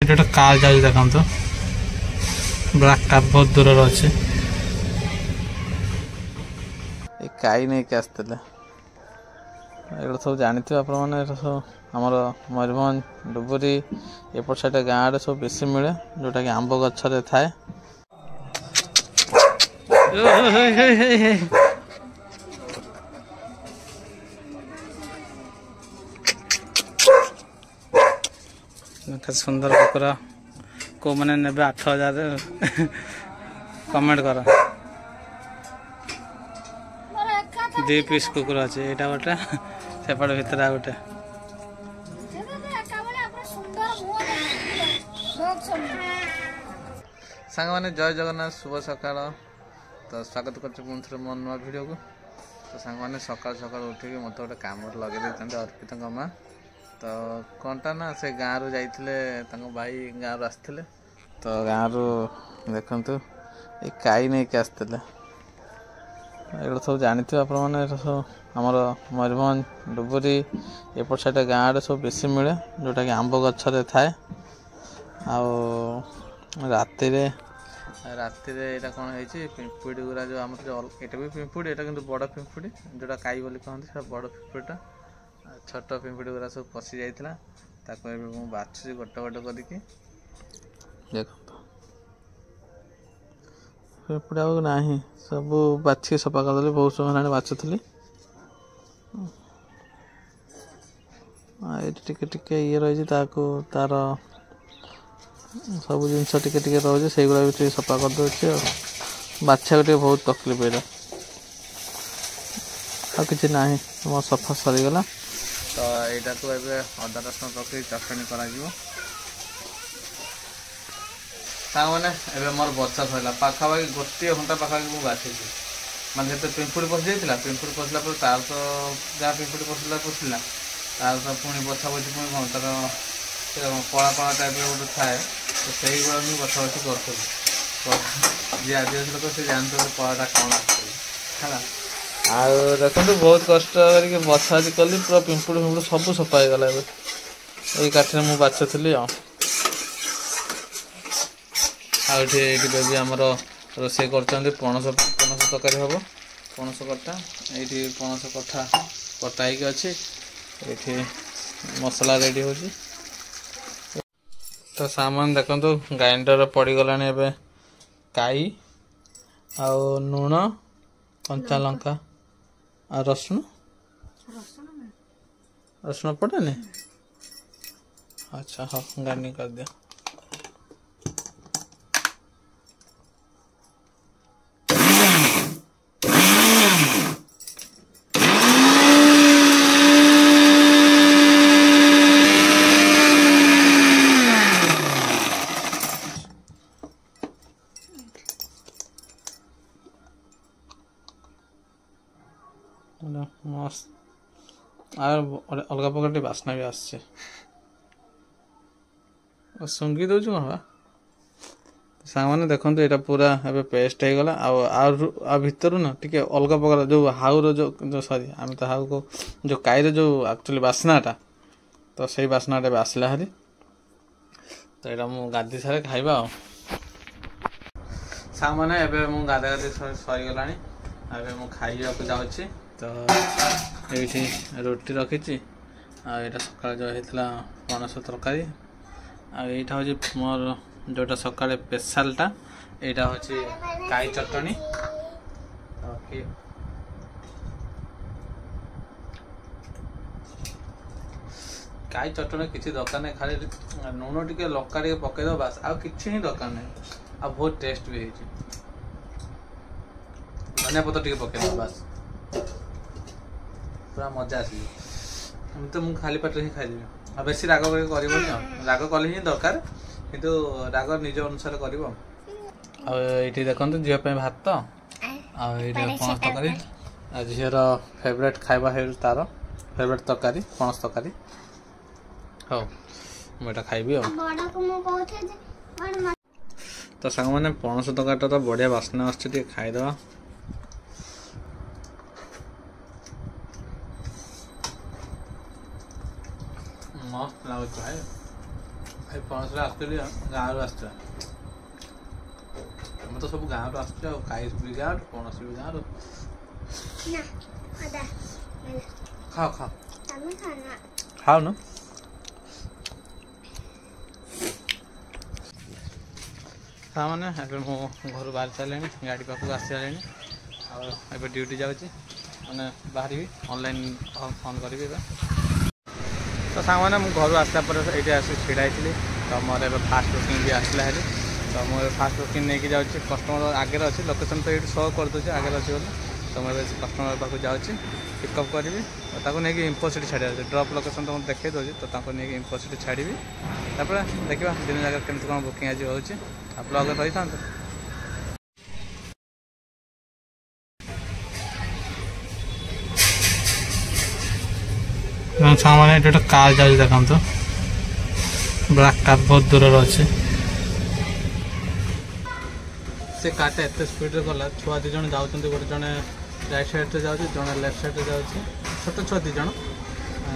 गोटे कार जाए देखो ब्लैक कार बहुत दूर अच्छे काई नहीं के आसते सब जानी आप सब आमर मयूरभंज डुबुरी एपट साइड गाँव सब बेसी मिले जोटा कि आंब गचरे थाए सुंदर कुकुरा को मैंने ने 8000 कमेंट कर 2 पीस कुकुर अच्छे यहाँ गोटे सेपट भितर आ गोटे सांग मैंने जय जगन्नाथ शुभ सकाळ तो स्वागत कर मो नुआ भिडियो को तो सांग मैंने सकाल सकाल उठिक मत गोटे कम लगे अर्पित माँ तो कौनटा ना से गाँव रू जाइए भाई गाँव आसते तो गाँव रू देखु ये काई नहीं के आसते सब जानी आप सब आमर मयूरभंज डुबुरी एपट साइड गाँव सब बेसी मिले जोटा कि आंब गचरे थाए राति यहाँ कौन है पिंपुड़ी गुरा जो आम ये भी पिंपुड़ी यहाँ कि बड़ पिंपुड़ी जोटा काई बोली कहते बड़ पिंपुड़ीटा छोट पिंपुड़ी गुरा सब पशि जाता बाछुची गोटे गोटे करके देख पिंपुड़ा ना सब बाछी सफा करदेली बहुत समय बाछुली ये ये रही तार सब जिन रोचे से गुड़ा भी सफा करदे बाछा टे बहुत तकलीफ है आ कि ना मो सफा सरीगला तो यहाँ को ए अदा रसुण पकड़ चटणी कर मोर बच्चा सरला पाखापाखि गोटे घंटा पाखापाखि मुझे बाछी मानते जो पिंपुड़ी पशि जाता पिंपुड़ी पशला तार तो जहाँ पिंपुड़ी पशला तार तो पुणी बछा बची पुणी कौन तार कला कला टाइप गोटे थाए तो से गुड़ा मुझे बछा बची कर जी आदिवासी लोक से जानते कलाटा कौन है देखो बहुत कष्ट करके बछा बची कली पूरा पिंपुड़ी फिंपुड़ी सब सफा हो गला ये काठे मुझे बाछुली आठी बेबी आमर रोसे कर पणस पणस तरकारी हम पणस कटा ये पणस कथा कटा ही अच्छे ये मसला रेडी हो तो सामान देखो ग्राइंडर पड़गला ए काई लुण कंचा लंका आ रसुण रसुण पड़ेनि अच्छा हाँ गार्निंग कर दिया मस्त और अलग प्रकार बास्ना भी आसছে सुंगी दौर कौन सामने देखो यहाँ पूरा ए पेस्ट हो गला आ भितर ना टी अलग प्रकार जो हाउर जो सॉरी आम तो हाउ को जो काईर जो एक्चुअली बास्नाटा तो सही बास्नाटा भी आसला हारी तो यहाँ मुझे गाधी सारे खाइबा सामने एवं मुझे गाधा गाधी सरीगला मुझे खाइबा जाऊँगी तो ये रोटी रखी आटा सका जो होता पणस तरकारी आईटा हूँ मोर जोटा सका स्पेशलटा यहाँ हूँ काई चटनी काई चटनी किसी दरकार नहीं खाली लुण टे लंका टे पकईद बास आ कि ही दरकार नहीं आ बहुत टेस्ट भी धनिया पत्र टे पकईद बास पूरा मजा आस तो मुझे खाली पेट ही खाई आ बेसी राग कर राग कले ही दरकार किंतु राग निज अनुसार कर देखो झील भात आठ पणस तरकारी झीर फेवरेट खाଇବା है तार फेवरेट तरकारी पणस तरकारी हाँ मुझे खाइबी तो सांग मैंने पणस तरकारी तो बढ़िया बास्ना आसुच्छी खाईदे मस्त लगुच भाई ଭାଇ ପଣସରେ ଆସୁଥିଲି ଗାଁରୁ ଆସିଥିଲା। ଆମେ ତ ସବୁ ଗାଁରୁ ଆସୁଛୁ ଆଉ କାଇସ୍ ବି ଗାଁରୁ ପଣସ ବି ଗାଁରୁ। ଖାଅ ଖାଅ ଖାଉନ ତାମାନେ ଏବେ ମୁଁ ଘରୁ ବାହାରି ସାରିଲିଣି, ଗାଡ଼ି ପାଖକୁ ଆସି ସାରିଲିଣି। ଆଉ ଏବେ ଡ୍ୟୁଟି ଯାଉଛି, ମାନେ ବାହାରିବି, ଅନଲାଇନ୍ ଫୋନ୍ କରିବି ଏବେ। ତ ସାଙ୍ଗମାନେ ମୁଁ ଘରୁ ଆସିଲା ପରେ ଏଇଠି ଆସି ଛିଡ଼ା ହେଇଥିଲି। ତ ମୋର ଏବେ ଫାଷ୍ଟ ବୁକିଂ ବି ଆସିଲା ହେରି। ତ ମୁଁ ଏବେ ଫାଷ୍ଟ ବୁକିଂ ନେଇକି ଯାଉଛି, କଷ୍ଟମର ଆଗରେ ଅଛି, ଲୋକେସନ୍ ତ ଏଇଠି ଶୋ କରିଦେଉଛି ଆଗରେ ଅଛି ବୋଲି। ତ ମୁଁ ଏବେ କଷ୍ଟମର ପାଖକୁ ଯାଉଛି, ପିକଅପ୍ କରିବି, ତାକୁ ନେଇକି ଇମ୍ପୋସିଟି ଛାଡ଼ିବାର ଅଛି। ଡ୍ରପ୍ ଲୋକେସନ୍ ତ ମୁଁ ଦେଖାଇ ଦେଉଛି, ତ ତାଙ୍କୁ ନେଇକି ଇମ୍ପୋସିଟି ଛାଡ଼ିବି। ତାପରେ ଦେଖିବା ଦିନ ଜାଗାରେ କେମିତି କ'ଣ ବୁକିଂ ଆଜି ହେଉଛି। ଆଉ ବ୍ଲଗ୍ରେ ରହିଥାନ୍ତୁ। ସାଙ୍ଗମାନେ ଏଠି ଗୋଟେ କାର୍ ଯାଉଛି ଦେଖନ୍ତୁ, ବ୍ଲାକ୍ କାର୍ ବହୁତ ଦୂରରେ ଅଛି। ସେ କାର୍ଟା ଏତେ ସ୍ପିଡ଼ରେ ଗଲା, ଛୁଆ ଦୁଇ ଜଣ ଯାଉଛନ୍ତି, ଗୋଟେ ଜଣେ ରାଇଟ୍ ସାଇଡ଼୍ରେ ଯାଉଛି, ଜଣେ ଲେଫ୍ଟ ସାଇଡ଼୍ରେ ଯାଉଛି। ଛୋଟ ଛୁଆ ଦୁଇ ଜଣ,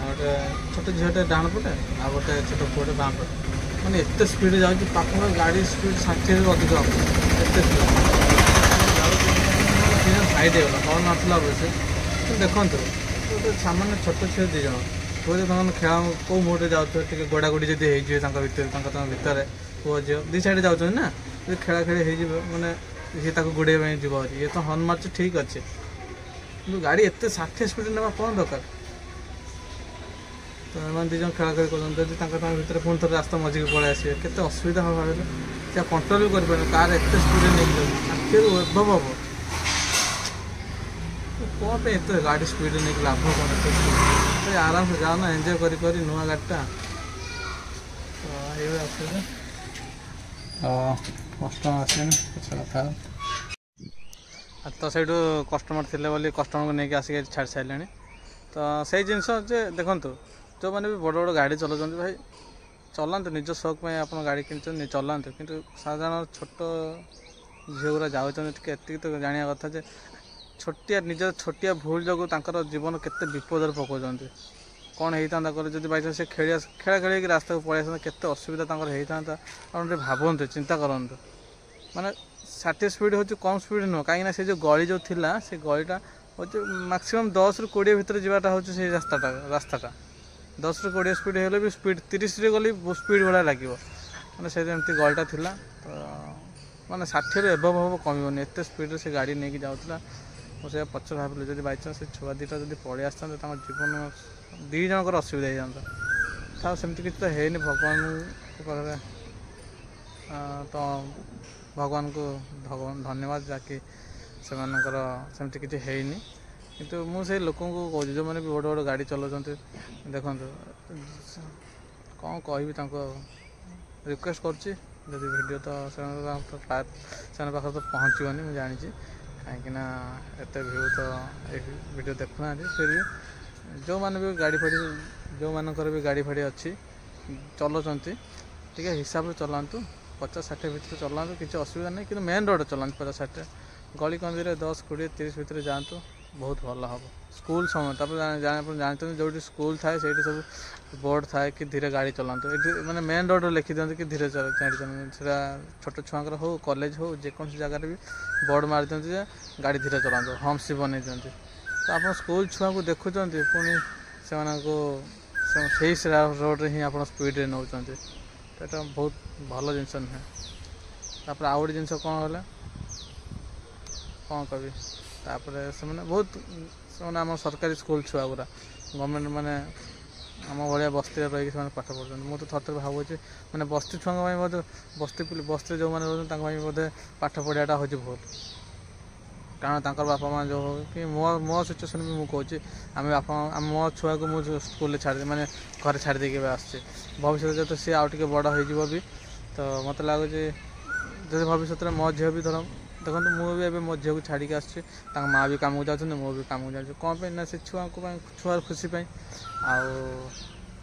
ଗୋଟେ ଛୋଟ ଝିଅଟେ ଡାହାଣ ପଟେ ଆଉ ଗୋଟେ ଛୋଟ ପୁଅଟେ ବାଁ ପଟେ। ମାନେ ଏତେ ସ୍ପିଡ଼ରେ ଯାଉଛି, ପାଖରେ ଗାଡ଼ି ସ୍ପିଡ଼ 60ରୁ ଅଧିକ ହେବ, ଏତେ ସ୍ପିଡ଼ ସାଇଡ଼୍ ହେଇଗଲା। ହର୍ନ ନଥିଲା ଅବଶ୍ୟ, କିନ୍ତୁ ଦେଖନ୍ତୁ ଗୋଟେ ସାମାନ୍ୟ ଛୋଟ ଛୁଆ ଦୁଇ ଜଣ, ପୁଅ ତାଙ୍କର ଖେଳ କେଉଁ ମୁଡ଼ରେ ଯାଉଥିବେ, ଟିକେ ଗୋଡ଼ାଗୋଡ଼ି ଯଦି ହେଇଯିବେ ତାଙ୍କ ଭିତରେ ପୁଅ ଝିଅ ଦୁଇ ସାଇଡ଼୍ ଯାଉଛନ୍ତି ନା, ଯଦି ଖେଳାଖେଳି ହେଇଯିବ ମାନେ ସିଏ ତାକୁ ଗୋଡ଼େଇବା ପାଇଁ ଯିବ। ଇଏ ତ ହର୍ନ ମାରୁଛି ଠିକ୍ ଅଛି, କିନ୍ତୁ ଗାଡ଼ି ଏତେ 60 ସ୍ପିଡ଼ରେ ନେବା କ'ଣ ଦରକାର? ତ ଏମାନେ ଦୁଇ ଜଣ ଖେଳାଖେଳି କରୁଛନ୍ତି, ଯଦି ତାଙ୍କ ଭିତରେ ପୁଣି ଥରେ ରାସ୍ତା ମଝିକି ପଳେଇ ଆସିବେ, କେତେ ଅସୁବିଧା ହେବ ଭାବିଲେ। ସେ କଣ୍ଟ୍ରୋଲ୍ ବି କରିପାରିବେ, କାର୍ ଏତେ ସ୍ପିଡ଼ରେ ନେଇକି ଯାଉଛି, 60ରୁ ଏଭବ୍ ହେବ। କ'ଣ ପାଇଁ ଏତେ ଗାଡ଼ି ସ୍ପିଡ଼ରେ ନେଇକି ଲାଭ କ'ଣ? ଏତେ ଆରାମସେ ଯାଅ ନା, ଏନ୍ଜୟ କରି କରି ନୂଆ ଗାଡ଼ିଟା। ତ ଏଇଭଳି ଅସୁବିଧା। କଷ୍ଟମର ଆସିଲେଣି, କିଛି କଥା। ତ ସେଇଠୁ କଷ୍ଟମର ଥିଲେ ବୋଲି କଷ୍ଟମରକୁ ନେଇକି ଆସିକି ଛାଡ଼ି ସାରିଲେଣି। ତ ସେଇ ଜିନିଷ ଯେ ଦେଖନ୍ତୁ, ଯେଉଁମାନେ ବି ବଡ଼ ବଡ଼ ଗାଡ଼ି ଚଲାଉଛନ୍ତି, ଭାଇ ଚଲାନ୍ତୁ, ନିଜ ସଉକ ପାଇଁ ଆପଣ ଗାଡ଼ି କିଣିଛନ୍ତି ଚଲାନ୍ତୁ, କିନ୍ତୁ ସାଧାରଣ ଛୋଟ ଝିଅଗୁଡ଼ା ଯାଉଛନ୍ତି, ଟିକେ ଏତିକି ତ ଜାଣିବା କଥା ଯେ ନିଜର ଛୋଟିଆ ଭୁଲ ଯୋଗୁଁ ତାଙ୍କର ଜୀବନ କେତେ ବିପଦରେ ପକାଉଛନ୍ତି। କ'ଣ ହେଇଥାନ୍ତା କହିଲେ, ଯଦି ବାଇଚାନ୍ସ ସେ ଖେଳା ଖେଳିକି ରାସ୍ତାକୁ ପଳେଇ ଆସନ୍ତା, କେତେ ଅସୁବିଧା ତାଙ୍କର ହେଇଥାନ୍ତା। ଆପଣ ଟିକେ ଭାବନ୍ତୁ, ଚିନ୍ତା କରନ୍ତୁ। ମାନେ 60 ସ୍ପିଡ଼ ହେଉଛି କମ୍ ସ୍ପିଡ଼ ନୁହଁ, କାହିଁକିନା ସେ ଯେଉଁ ଗଳି ଯେଉଁ ଥିଲା, ସେ ଗଳିଟା ହେଉଛି ମ୍ୟାକ୍ସିମମ୍ 10ରୁ 20 ଭିତରେ ଯିବାଟା ହେଉଛି ସେଇ ରାସ୍ତାଟା 10ରୁ 20 ସ୍ପିଡ଼ ହେଲେ ବି ସ୍ପିଡ଼ 30ରେ ଗଲେ ସ୍ପିଡ଼ ଭଳିଆ ଲାଗିବ। ମାନେ ସେ ଯେମିତି ଗଳିଟା ଥିଲା, ତ ମାନେ 60ରୁ ଏଭବ୍ ହେବ, କମିବନି, ଏତେ ସ୍ପିଡ଼ରେ ସେ ଗାଡ଼ି ନେଇକି ଯାଉଥିଲା। ମୁଁ ସେଇଆ ପଛରେ ଭାବିଲି, ଯଦି ବାଇଚାନ୍ସ ସେ ଛୁଆ ଦୁଇଟା ଯଦି ପଳେଇ ଆସିଥାନ୍ତେ, ତାଙ୍କ ଜୀବନ ଦୁଇ ଜଣଙ୍କର ଅସୁବିଧା ହେଇଯାନ୍ତା। ଆଉ ସେମିତି କିଛି ତ ହେଇନି, ଭଗବାନଙ୍କ ପାଖରେ ତ ଭଗବାନଙ୍କୁ ଧନ୍ୟବାଦ, ଯାହାକି ସେମାନଙ୍କର ସେମିତି କିଛି ହେଇନି। କିନ୍ତୁ ମୁଁ ସେଇ ଲୋକଙ୍କୁ କହୁଛି, ଯେଉଁମାନେ ବି ବଡ଼ ବଡ଼ ଗାଡ଼ି ଚଲାଉଛନ୍ତି, ଦେଖନ୍ତୁ କ'ଣ କହିବି, ତାଙ୍କୁ ରିକ୍ୱେଷ୍ଟ କରୁଛି, ଯଦି ଭିଡ଼ିଓ ତ ସେମାନଙ୍କ ପାଖରେ ତ ପହଞ୍ଚିବନି, ମୁଁ ଜାଣିଛି, କାହିଁକିନା ଏତେ ଭିଉ ତ ଏଇ ଭିଡ଼ିଓ ଦେଖୁନାହାନ୍ତି। ଫିର୍ ବି ଯେଉଁମାନେ ବି ଯେଉଁମାନଙ୍କର ବି ଗାଡ଼ି ଫାଡ଼ି ଅଛି ଚଲାଉଛନ୍ତି, ଟିକେ ହିସାବରେ ଚଲାନ୍ତୁ, 50-60 ଭିତରେ ଚଲାନ୍ତୁ, କିଛି ଅସୁବିଧା ନାହିଁ। କିନ୍ତୁ ମେନ୍ ରୋଡ଼୍ ଚଲାନ୍ତୁ 50-60, ଗଳି କନ୍ଦିରେ 10-20-30 ଭିତରେ ଯାଆନ୍ତୁ, ବହୁତ ଭଲ ହେବ। ସ୍କୁଲ ସମୟ, ତାପରେ ଆପଣ ଜାଣିଛନ୍ତି ଯେଉଁଠି ସ୍କୁଲ ଥାଏ ସେଇଠି ସବୁ ବୋର୍ଡ଼ ଥାଏ କି ଧୀରେ ଗାଡ଼ି ଚଲାନ୍ତୁ। ଏଠି ମାନେ ମେନ୍ ରୋଡ଼୍ରେ ଲେଖିଦିଅନ୍ତି କି ଧୀରେ ଚଲାନ୍ତୁ। ସେଇଟା ଛୋଟ ଛୁଆଙ୍କର ହଉ, କଲେଜ ହଉ, ଯେକୌଣସି ଜାଗାରେ ବି ବୋର୍ଡ଼ ମାରିଦିଅନ୍ତି ଯେ ଗାଡ଼ି ଧୀରେ ଚଲାନ୍ତୁ, ହମ୍ପସ୍ ବନେଇ ଦିଅନ୍ତି। ତ ଆପଣ ସ୍କୁଲ ଛୁଆଙ୍କୁ ଦେଖୁଛନ୍ତି, ପୁଣି ସେମାନଙ୍କୁ ସେଇ ରୋଡ଼ରେ ହିଁ ଆପଣ ସ୍ପିଡ଼ରେ ନେଉଛନ୍ତି, ତ ଏଇଟା ବହୁତ ଭଲ ଜିନିଷ ନୁହେଁ। ତାପରେ ଆଉ ଗୋଟେ ଜିନିଷ କ'ଣ ହେଲା, କ'ଣ କହିବି, ତାପରେ ସେମାନେ ଆମ ସରକାରୀ ସ୍କୁଲ ଛୁଆ ଗୁଡ଼ା ଗଭର୍ଣ୍ଣମେଣ୍ଟ ମାନେ ଆମ ଭଳିଆ ବସ୍ତିରେ ରହିକି ସେମାନେ ପାଠ ପଢ଼ୁଛନ୍ତି। ମୁଁ ତ ଥରେ ଭାବୁଛି, ମାନେ ବସ୍ତି ଛୁଆଙ୍କ ପାଇଁ ମଧ୍ୟ ବସ୍ତିରେ ଯେଉଁମାନେ ରହୁଛନ୍ତି ତାଙ୍କ ପାଇଁ ବୋଧେ ପାଠ ପଢ଼ିବାଟା ହେଉଛି ଭୁଲ। କାରଣ ତାଙ୍କର ବାପା ମାଆ ଯେଉଁ ହଉ କି ମୋ ସିଚୁଏସନ୍ ବି ମୁଁ କହୁଛି, ମୋ ଛୁଆକୁ ମୁଁ ସ୍କୁଲରେ ମାନେ ଘରେ ଛାଡ଼ି ଦେଇକି ଏବେ ଆସୁଛି। ଭବିଷ୍ୟତରେ ଯଦି ସିଏ ଆଉ ଟିକେ ବଡ଼ ହେଇଯିବ ବି, ତ ମୋତେ ଲାଗୁଛି ଯଦି ଭବିଷ୍ୟତରେ ମୋ ଝିଅ ବି ଦେଖନ୍ତୁ, ମୁଁ ବି ଏବେ ମୋ ଝିଅକୁ ଛାଡ଼ିକି ଆସୁଛି, ତାଙ୍କ ମାଆ ବି କାମକୁ ଯାଉଛନ୍ତି, ମୁଁ ବି କାମକୁ ଯାଉଛି। କ'ଣ ପାଇଁ ନା ସେ ଛୁଆଙ୍କ ପାଇଁ, ଛୁଆର ଖୁସି ପାଇଁ। ଆଉ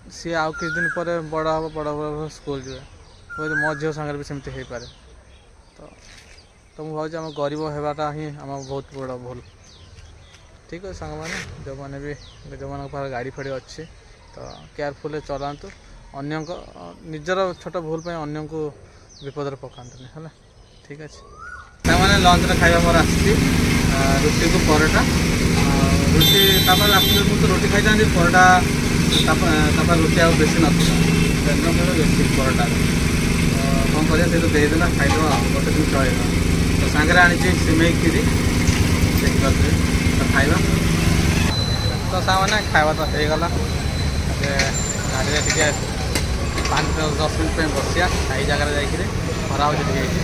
ସିଏ ଆଉ କିଛି ଦିନ ପରେ ବଡ଼ ହେବ ସ୍କୁଲ ଯିବେ, ହୁଏତ ମୋ ଝିଅ ସାଙ୍ଗରେ ବି ସେମିତି ହେଇପାରେ। ତ ମୁଁ ଭାବୁଛି ଆମ ଗରିବ ହେବାଟା ହିଁ ଆମ ବହୁତ ବଡ଼ ଭୁଲ। ଠିକ୍ ଅଛି ସାଙ୍ଗମାନେ, ଯେଉଁମାନଙ୍କ ପାଖରେ ଗାଡ଼ି ଫାଡ଼ି ଅଛି ତ କେୟାରଫୁଲ୍ରେ ଚଲାନ୍ତୁ, ଅନ୍ୟଙ୍କ ନିଜର ଛୋଟ ଭୁଲ ପାଇଁ ଅନ୍ୟଙ୍କୁ ବିପଦରେ ପକାନ୍ତୁନି ହେଲା। ଠିକ୍ ଅଛି ତାମାନେ ଲଞ୍ଚରେ ଖାଇବା ମୋର ଆସିଛି ରୁଟିକୁ ପରଟା ରୁଟି ତାପରେ ରାତିରେ ମୁଁ ତ ରୁଟି ଖାଇଥାନ୍ତି ପରଟା ତାପରେ ରୁଟି ଆଉ ବେଶୀ ନଥିଲା ବେଶୀ ପରଟା କ'ଣ କରିବା ସେଇଠୁ ଦେଇଦେଲା ଖାଇଦେବା ଆଉ ଗୋଟେ ଦିନ ଚଳେଇବା ତ ସାଙ୍ଗରେ ଆଣିଛି ସିମେଇ କ୍ଷୀରି ଦେଖିପାରୁଥିବେ ତ ଖାଇବା ତ ସାଙ୍ଗମାନେ ଖାଇବା ତ ହେଇଗଲା ଗାଡ଼ିରେ ଟିକେ 5-10 ମିନିଟ୍ ପାଇଁ ବସିବା ଏଇ ଜାଗାରେ ଯାଇକିରି ଖରା ହେଉଛି ଟିକେ ହେଇଛି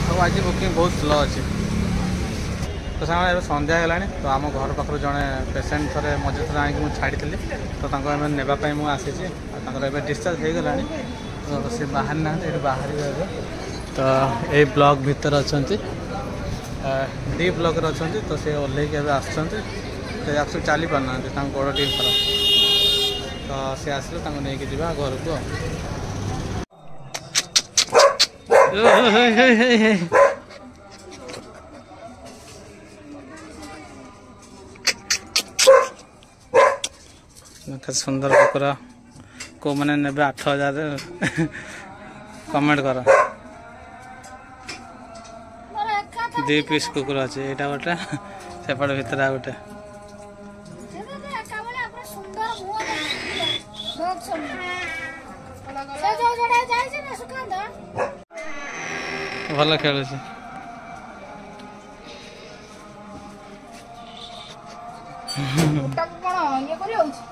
ଆଉ ଆଜି ବୁକିଂ ବହୁତ ସ୍ଲୋ ଅଛି ତ ସାଙ୍ଗମାନେ ଏବେ ସନ୍ଧ୍ୟା ହେଲାଣି ତ ଆମ ଘର ପାଖରୁ ଜଣେ ପେସେଣ୍ଟ ଥରେ ମଝିରେ ଥରେ ଆଣିକି ମୁଁ ଛାଡ଼ିଥିଲି ତ ତାଙ୍କୁ ଏବେ ନେବା ପାଇଁ ମୁଁ ଆସିଛି ଆଉ ତାଙ୍କର ଏବେ ଡିସଚାର୍ଜ ହେଇଗଲାଣି ତ ସେ ବାହାରି ନାହାନ୍ତି ଏଠି ବାହାରିବେ ଏବେ ତ ଏଇ ବ୍ଲକ୍ ଭିତରେ ଅଛନ୍ତି ଡି ବ୍ଲକ୍ରେ ଅଛନ୍ତି ତ ସେ ଓହ୍ଲେଇକି ଏବେ ଆସୁଛନ୍ତି ସେ ଆକ୍ଚୁଆଲି ଚାଲି ପାରୁନାହାନ୍ତି ତାଙ୍କ ଗୋଡ଼ ଟିକେ ଖରାପ ତ ସେ ଆସିଲେ ତାଙ୍କୁ ନେଇକି ଯିବା ଘରକୁ ଆଉ କେତେ ସୁନ୍ଦର କୁକୁର କେଉଁମାନେ ନେବେ 8,000 କମେଣ୍ଟ କର 2 ପିସ୍ କୁକୁର ଅଛି ଏଇଟା ଗୋଟେ ସେପଟେ ଭିତରେ ଆଉ ଗୋଟେ ଭଲ ଖେଳୁଛି କଣ ଇଏ କରି ହଉଛି